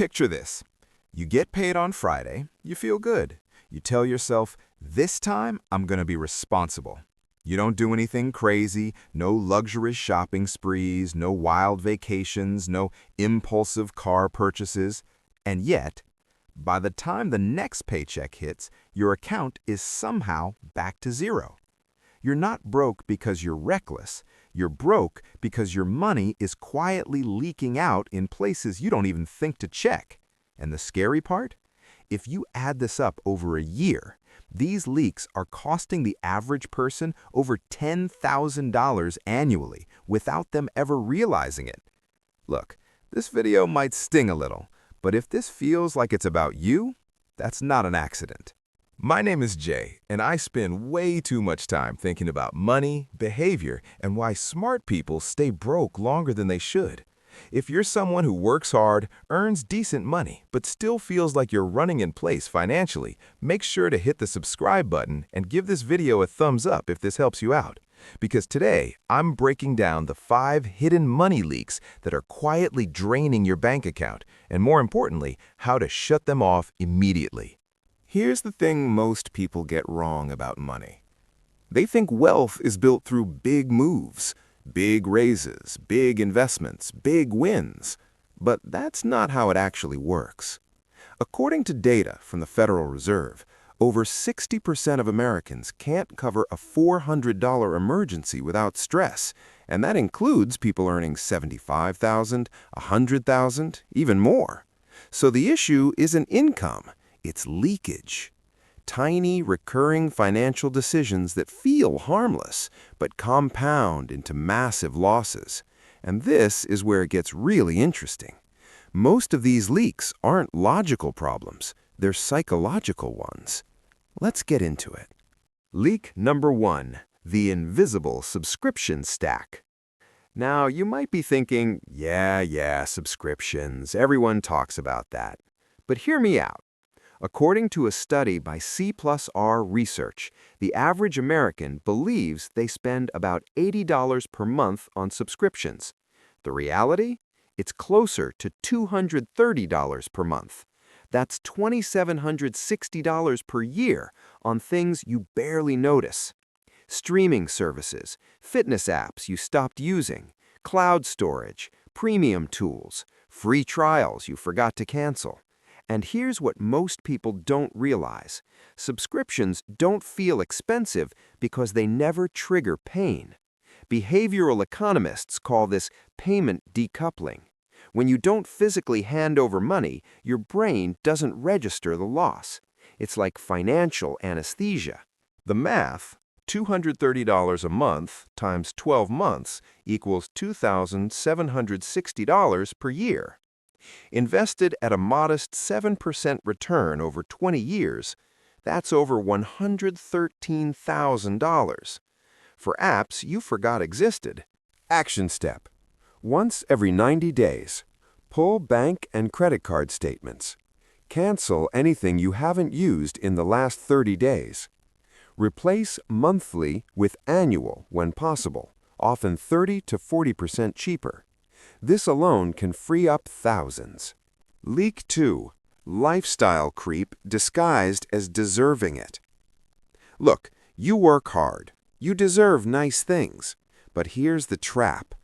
Picture this. You get paid on Friday, you feel good. You tell yourself, this time I'm going to be responsible. You don't do anything crazy, no luxurious shopping sprees, no wild vacations, no impulsive car purchases. And yet, by the time the next paycheck hits, your account is somehow back to zero. You're not broke because you're reckless. You're broke because your money is quietly leaking out in places you don't even think to check. And the scary part? If you add this up over a year, these leaks are costing the average person over $10,000 annually without them ever realizing it. Look, this video might sting a little, but if this feels like it's about you, that's not an accident. My name is Jay, and I spend way too much time thinking about money, behavior, and why smart people stay broke longer than they should. If you're someone who works hard, earns decent money, but still feels like you're running in place financially, make sure to hit the subscribe button and give this video a thumbs up if this helps you out. Because today, I'm breaking down the 5 hidden money leaks that are quietly draining your bank account, and more importantly, how to shut them off immediately. Here's the thing most people get wrong about money. They think wealth is built through big moves. Big raises, big investments, big wins. But that's not how it actually works. According to data from the Federal Reserve, over 60% of Americans can't cover a $400 emergency without stress, and that includes people earning $75,000, $100,000, even more. So the issue isn't income, it's leakage. Tiny, recurring financial decisions that feel harmless, but compound into massive losses. And this is where it gets really interesting. Most of these leaks aren't logical problems, they're psychological ones. Let's get into it. Leak number 1, the invisible subscription stack. Now, you might be thinking, yeah, subscriptions, everyone talks about that. But hear me out. According to a study by C+R Research, the average American believes they spend about $80 per month on subscriptions. The reality? It's closer to $230 per month. That's $2,760 per year on things you barely notice. Streaming services, fitness apps you stopped using, cloud storage, premium tools, free trials you forgot to cancel. And here's what most people don't realize. Subscriptions don't feel expensive because they never trigger pain. Behavioral economists call this payment decoupling. When you don't physically hand over money, your brain doesn't register the loss. It's like financial anesthesia. The math, $230 a month times 12 months equals $2,760 per year. Invested at a modest 7% return over 20 years, that's over $113,000. For apps you forgot existed. Action step. Once every 90 days, pull bank and credit card statements. Cancel anything you haven't used in the last 30 days. Replace monthly with annual when possible, often 30 to 40% cheaper. This alone can free up thousands. Leak 2. Lifestyle creep disguised as deserving it. Look, you work hard. You deserve nice things. But here's the trap.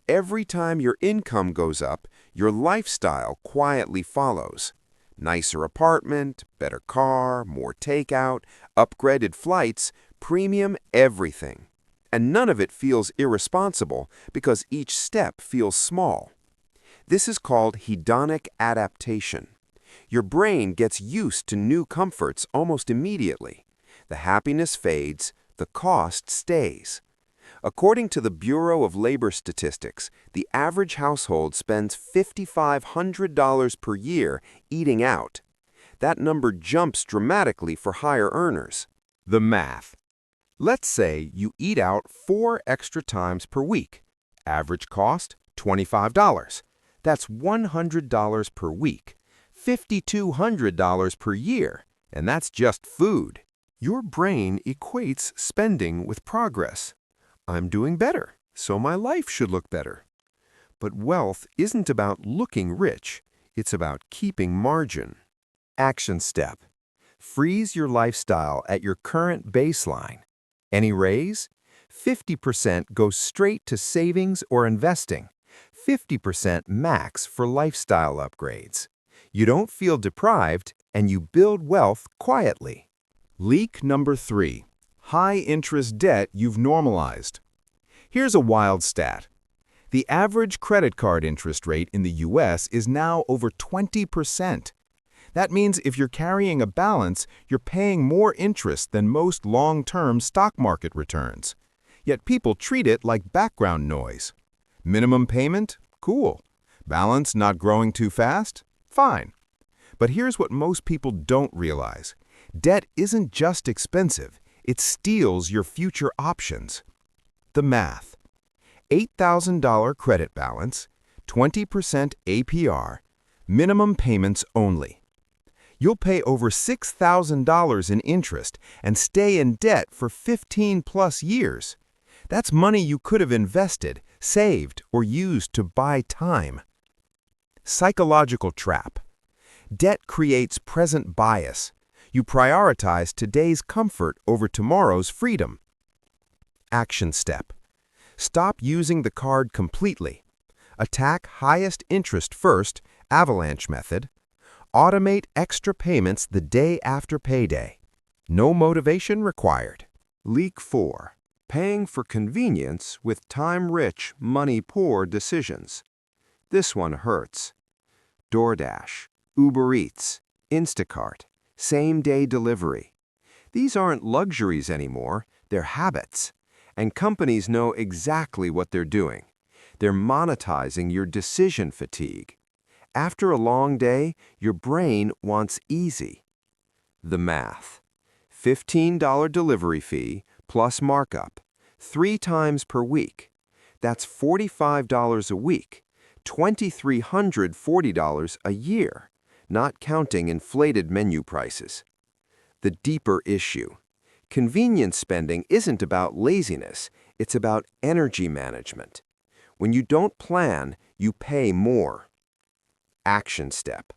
Every time your income goes up, your lifestyle quietly follows. Nicer apartment, better car, more takeout, upgraded flights, premium everything. And none of it feels irresponsible because each step feels small. This is called hedonic adaptation. Your brain gets used to new comforts almost immediately. The happiness fades, the cost stays. According to the Bureau of Labor Statistics, the average household spends $5,500 per year eating out. That number jumps dramatically for higher earners. The math. Let's say you eat out 4 extra times per week. Average cost, $25. That's $100 per week, $5,200 per year, and that's just food. Your brain equates spending with progress. I'm doing better, so my life should look better. But wealth isn't about looking rich. It's about keeping margin. Action step. Freeze your lifestyle at your current baseline. Any raise? 50% goes straight to savings or investing. 50% max for lifestyle upgrades. You don't feel deprived, and you build wealth quietly. Leak number 3. High-interest debt you've normalized. Here's a wild stat. The average credit card interest rate in the US is now over 20%. That means if you're carrying a balance, you're paying more interest than most long-term stock market returns. Yet people treat it like background noise. Minimum payment? Cool. Balance not growing too fast? Fine. But here's what most people don't realize. Debt isn't just expensive, it steals your future options. The math. $8,000 credit balance, 20% APR, minimum payments only. You'll pay over $6,000 in interest and stay in debt for 15+ years. That's money you could have invested, saved, or used to buy time. Psychological trap. Debt creates present bias. You prioritize today's comfort over tomorrow's freedom. Action step. Stop using the card completely. Attack highest interest first, avalanche method. Automate extra payments the day after payday. No motivation required. Leak 4. Paying for convenience with time-rich, money-poor decisions. This one hurts. DoorDash, Uber Eats, Instacart, same-day delivery. These aren't luxuries anymore, they're habits. And companies know exactly what they're doing. They're monetizing your decision fatigue. After a long day, your brain wants easy. The math. $15 delivery fee plus markup, 3 times per week. That's $45 a week, $2,340 a year, not counting inflated menu prices. The deeper issue. Convenience spending isn't about laziness, it's about energy management. When you don't plan, you pay more. Action step.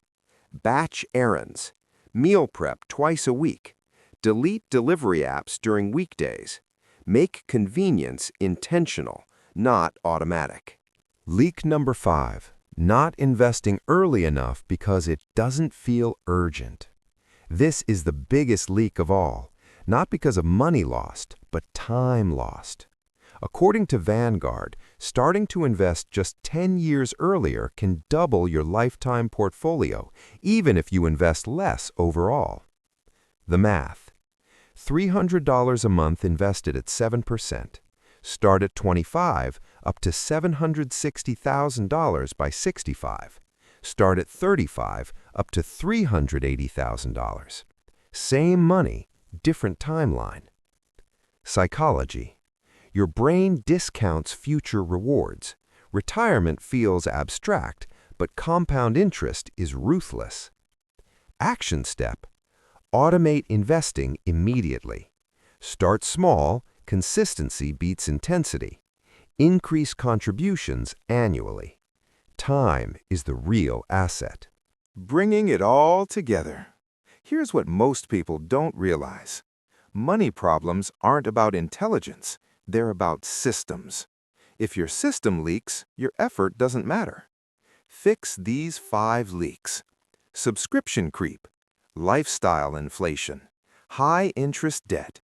Batch errands. Meal prep twice a week. Delete delivery apps during weekdays. Make convenience intentional, not automatic. Leak number 5. Not investing early enough because it doesn't feel urgent. This is the biggest leak of all. Not because of money lost, but time lost. According to Vanguard, starting to invest just 10 years earlier can double your lifetime portfolio, even if you invest less overall. The math. $300 a month invested at 7%. Start at $25, up to $760,000 by 65. Start at $35, up to $380,000. Same money, different timeline. Psychology. Your brain discounts future rewards. Retirement feels abstract, but compound interest is ruthless. Action step. Automate investing immediately. Start small, consistency beats intensity. Increase contributions annually. Time is the real asset. Bringing it all together. Here's what most people don't realize. Money problems aren't about intelligence, they're about systems. If your system leaks, your effort doesn't matter. Fix these 5 leaks. Subscription creep, lifestyle inflation, high interest debt,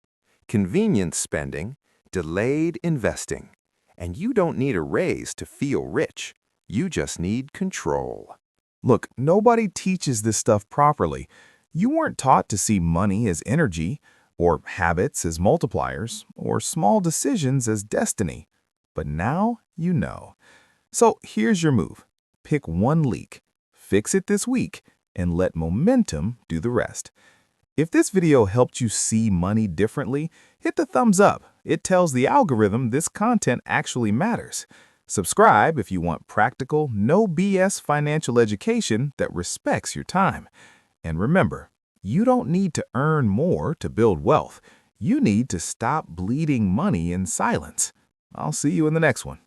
convenience spending, delayed investing. And you don't need a raise to feel rich. You just need control. Look, nobody teaches this stuff properly. You weren't taught to see money as energy, or habits as multipliers, or small decisions as destiny. But now you know. So here's your move. Pick one leak, fix it this week, and let momentum do the rest. If this video helped you see money differently, hit the thumbs up. It tells the algorithm this content actually matters. Subscribe if you want practical, no BS financial education that respects your time. And remember, you don't need to earn more to build wealth. You need to stop bleeding money in silence. I'll see you in the next one.